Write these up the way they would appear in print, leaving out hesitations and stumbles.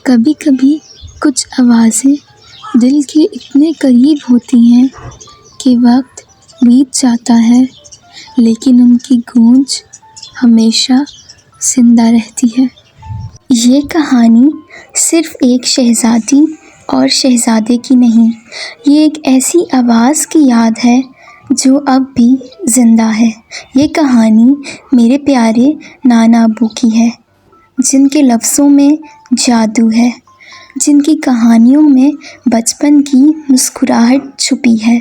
کبھی کبھی کچھ آوازیں دل کے اتنے قریب ہوتی ہیں کہ وقت بیت جاتا ہے لیکن ان کی گونج ہمیشہ زندہ رہتی ہے۔ یہ کہانی صرف ایک شہزادی اور شہزادے کی نہیں، یہ ایک ایسی آواز کی یاد ہے جو اب بھی زندہ ہے۔ یہ کہانی میرے پیارے نانا ابو کی ہے، جن کے لفظوں میں جادو ہے، جن کی کہانیوں میں بچپن کی مسکراہٹ چھپی ہے۔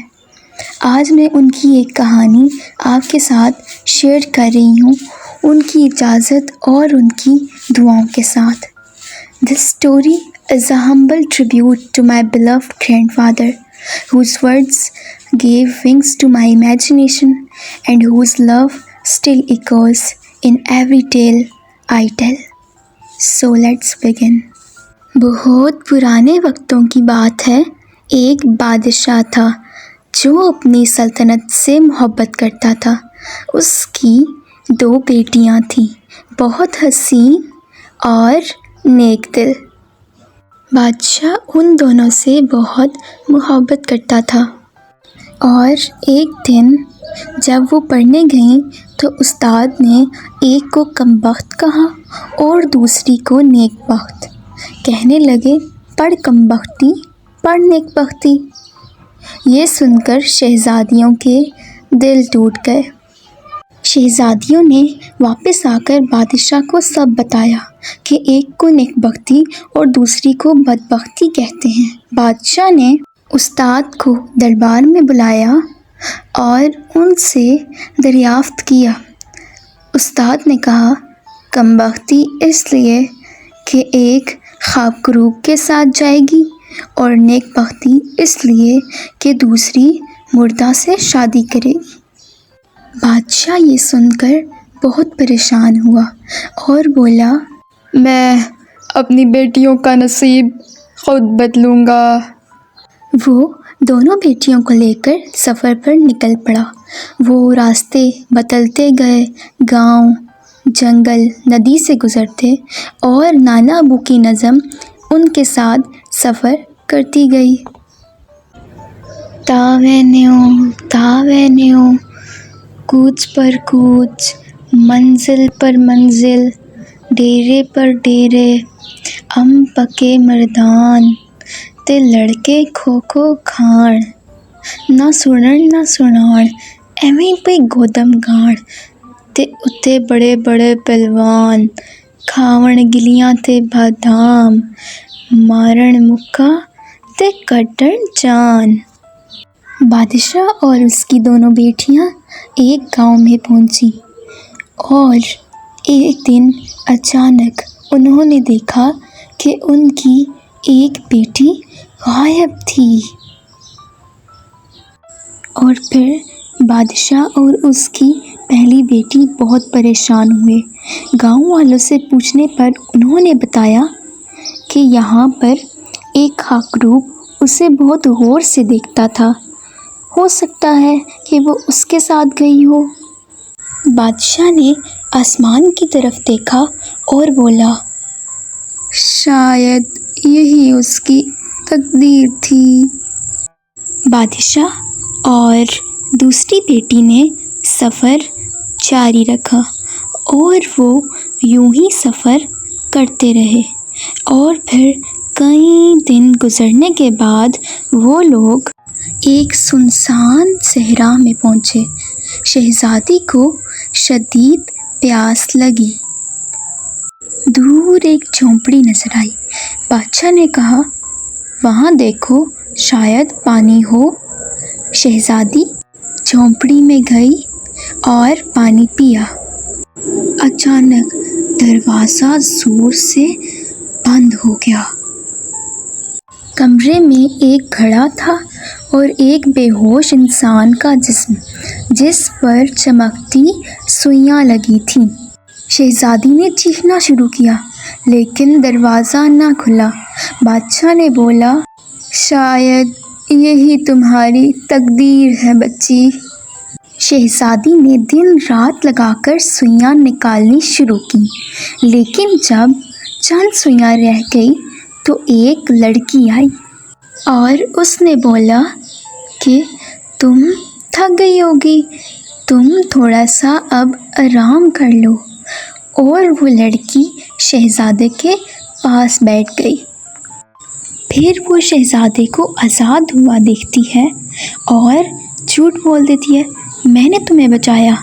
آج میں ان کی ایک کہانی آپ کے ساتھ شیئر کر رہی ہوں، ان کی اجازت اور ان کی دعاؤں کے ساتھ۔ This story is a humble tribute to my beloved grandfather, whose words gave wings to my imagination and whose love still echoes in every tale I tell. So let's begin. بہت پرانے وقتوں کی بات ہے۔ ایک بادشاہ تھا جو اپنی سلطنت سے محبت کرتا تھا۔ اس کی 2 بیٹیاں تھیں، بہت حسین اور نیک دل۔ بادشاہ ان دونوں سے بہت محبت کرتا تھا، اور ایک دن جب وہ پڑھنے گئیں تو استاد نے ایک کو کم بخت کہا اور دوسری کو نیک بخت۔ کہنے لگے، پڑھ کم بختی، پڑھ نیک بختی۔ یہ سن کر شہزادیوں کے دل ٹوٹ گئے۔ شہزادیوں نے واپس آ کر بادشاہ کو سب بتایا کہ ایک کو نیک بختی اور دوسری کو بدبختی کہتے ہیں۔ بادشاہ نے استاد کو دربار میں بلایا اور ان سے دریافت کیا۔ استاد نے کہا، کم بختی اس لیے کہ ایک خواب غروب کے ساتھ جائے گی اور نیک بختی اس لیے کہ دوسری مردہ سے شادی کرے گی۔ بادشاہ یہ سن کر بہت پریشان ہوا اور بولا، میں اپنی بیٹیوں کا نصیب خود بدلوں گا۔ وہ دونوں بیٹیوں کو لے کر سفر پر نکل پڑا۔ وہ راستے بدلتے گئے، گاؤں، جنگل، ندی سے گزرتے اور نانا ابو کی نظم ان کے ساتھ سفر کرتی گئی۔ تاوینیوں کوچ پر کوچ، منزل پر منزل، ڈیرے پر ڈیرے، پکے مردان تے لڑکے کھو کھاڑ، نہ سناڑ ایویں پئی گودم گاڑ، تے اتے بڑے بڑے پہلوان کھاون گلیاں تے بادام، مارن مکا تے کڈن جان۔ بادشاہ اور اس کی دونوں بیٹیاں ایک گاؤں میں پہنچی اور ایک دن اچانک انہوں نے دیکھا کہ ان کی ایک بیٹی غائب تھی۔ اور پھر بادشاہ اور اس کی پہلی بیٹی بہت پریشان ہوئے۔ گاؤں والوں سے پوچھنے پر انہوں نے بتایا کہ یہاں پر ایک خاکروب اسے بہت غور سے دیکھتا تھا، ہو سکتا ہے کہ وہ اس کے ساتھ گئی ہو۔ بادشاہ نے آسمان کی طرف دیکھا اور بولا، شاید یہی اس کی تقدیر تھی۔ بادشاہ اور دوسری بیٹی نے سفر جاری رکھا اور وہ یوں ہی سفر کرتے رہے، اور پھر کئی دن گزرنے کے بعد وہ لوگ ایک سنسان صحرا میں پہنچے۔ شہزادی کو شدید پیاس لگی۔ دور ایک جھونپڑی نظر آئی۔ بادشاہ نے کہا، وہاں دیکھو، شاید پانی ہو۔ شہزادی جھونپڑی میں گئی اور پانی پیا۔ اچانک دروازہ زور سے بند ہو گیا۔ کمرے میں ایک گھڑا تھا اور ایک بے ہوش انسان کا جسم، جس پر چمکتی سوئیاں لگی تھیں۔ شہزادی نے چیخنا شروع کیا لیکن دروازہ نہ کھلا۔ بادشاہ نے بولا، شاید یہی تمہاری تقدیر ہے بچی۔ شہزادی نے دن رات لگا کر سوئیاں نکالنی شروع کی، لیکن جب چند سوئیاں رہ گئی تو ایک لڑکی آئی اور اس نے بولا کہ تم تھک گئی ہوگی، تم تھوڑا سا اب آرام کر لو، اور وہ لڑکی شہزادے کے پاس بیٹھ گئی۔ پھر وہ شہزادے کو آزاد ہوا دیکھتی ہے اور جھوٹ بول دیتی ہے، میں نے تمہیں بچایا۔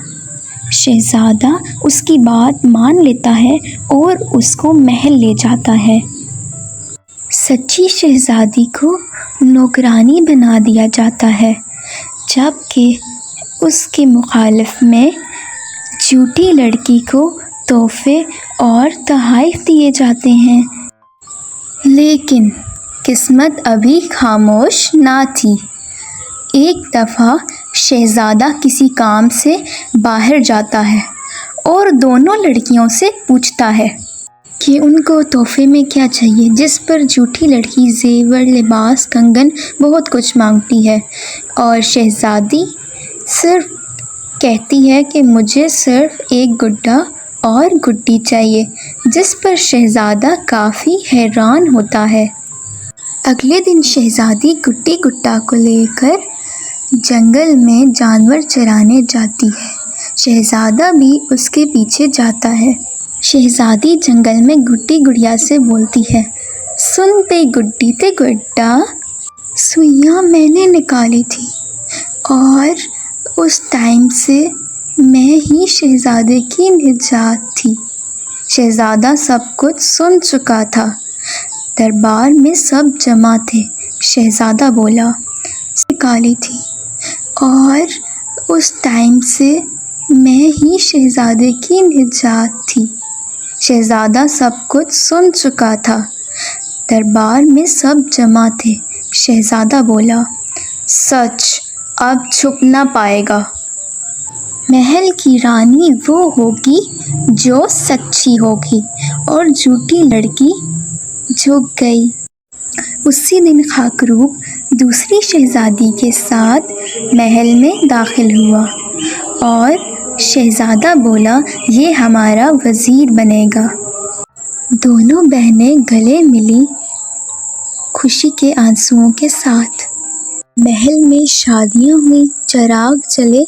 شہزادہ اس کی بات مان لیتا ہے اور اس کو محل لے جاتا ہے۔ سچی شہزادی کو نوکرانی بنا دیا جاتا ہے، جبکہ اس کے مخالف میں جھوٹی لڑکی کو تحفے اور تحائف دیے جاتے ہیں۔ لیکن قسمت ابھی خاموش نہ تھی۔ ایک دفعہ شہزادہ کسی کام سے باہر جاتا ہے اور دونوں لڑکیوں سے پوچھتا ہے کہ ان کو تحفے میں کیا چاہیے، جس پر جھوٹی لڑکی زیور، لباس، کنگن، بہت کچھ مانگتی ہے، اور شہزادی صرف کہتی ہے کہ مجھے صرف ایک گڈا اور گڈی چاہیے، جس پر شہزادہ کافی حیران ہوتا ہے۔ اگلے دن شہزادی گڈی گڈا کو لے کر جنگل میں جانور چرانے جاتی ہے۔ شہزادہ بھی اس کے پیچھے جاتا ہے۔ شہزادی جنگل میں گڈی گڑیا سے بولتی ہے، سن پے گڈی تے گڈا، سوئیاں میں نے نکالی تھی اور اس ٹائم سے میں ہی شہزادے کی نجات تھی۔ شہزادہ سب کچھ سن چکا تھا۔ دربار میں سب جمع تھے۔ شہزادہ بولا، نکالی تھی اور اس ٹائم سے میں ہی شہزادے کی نجات تھی۔ شہزادہ سب کچھ سن چکا تھا۔ دربار میں سب جمع تھے۔ شہزادہ بولا، سچ اب چھپ نہ پائے گا۔ محل کی رانی وہ ہوگی جو سچی ہوگی، اور جھوٹی لڑکی جو گئی۔ اسی دن خاکروب دوسری شہزادی کے ساتھ محل میں داخل ہوا اور شہزادہ بولا، یہ ہمارا وزیر بنے گا۔ دونوں بہنیں گلے ملی خوشی کے آنسوؤں کے ساتھ۔ محل میں شادیاں ہوئیں، چراغ جلے،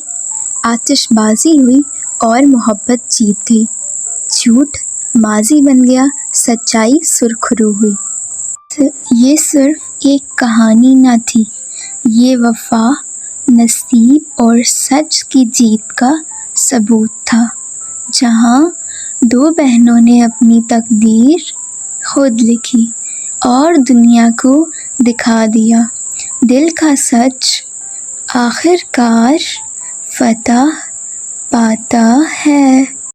آتش بازی ہوئی اور محبت جیت گئی۔ جھوٹ ماضی بن گیا، سچائی سرخرو ہوئی۔ یہ صرف ایک کہانی نہ تھی، یہ وفا، نصیب اور سچ کی جیت کا ثبوت تھا، جہاں دو بہنوں نے اپنی تقدیر خود لکھی اور دنیا کو دکھا دیا۔ دل کا سچ آخر کار فتح پاتا ہے۔